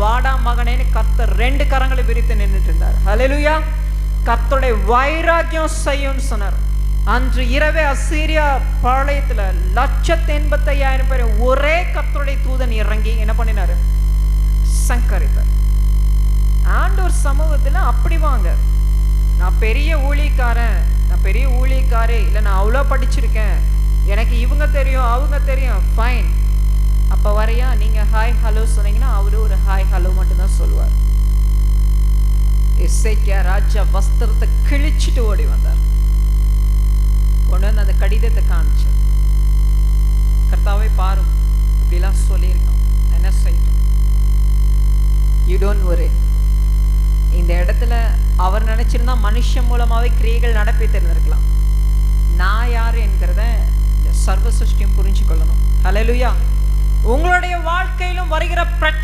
வாடா மகனேன்னு கர்த்தர் 2 கரங்களை விரித்து நின்றுட்டு இருந்தார். ஹல்லேலூயா. கர்த்தருடைய வைராக்கியம் செய்யும்னு சொன்னார். அன்று இரவே அசீரியா பாளையத்துல 185,000 பேர் ஒரே கர்த்தருடைய தூதன் இறங்கி என்ன பண்ணினாரு? சங்கரித்தார். ஆண்டவர் சமூகத்துல அப்படி வாங்க, நான் பெரிய ஊழியக்காரன், நான் பெரிய ஊழியக்காரே, இல்லை நான் அவ்வளோ படிச்சிருக்கேன், எனக்கு இவங்க தெரியும் அவங்க தெரியும், ஃபைன். அப்போ வரையா நீங்கள் ஹாய் ஹலோ சொன்னீங்கன்னா அவரு ஒரு ஹாய் ஹலோ மட்டும்தான் சொல்லுவார். எசேக்கியா ராஜா வஸ்திரத்தை கிழிச்சிட்டு ஓடி வந்தார். கொண்டு வந்து அந்த கடிதத்தை காமிச்சார். கர்த்தாவே பாரும், இப்படிலாம் சொல்லியிருக்கான், என்ன செய்யட்டும்? You don't worry. இந்த இடத்துல அவர் நினைச்சிருந்தா மனுஷன் மூலமாவே கிரியைகள் நடப்பி தெரிஞ்சிருக்கலாம். நான் யாரு என்கிறத சர்வ சிருஷ்டியும் புரிஞ்சு கொள்ளணும். ஹல்லேலூயா. உங்களுடைய வாழ்க்கையிலும் வருகிற பிரச்சனை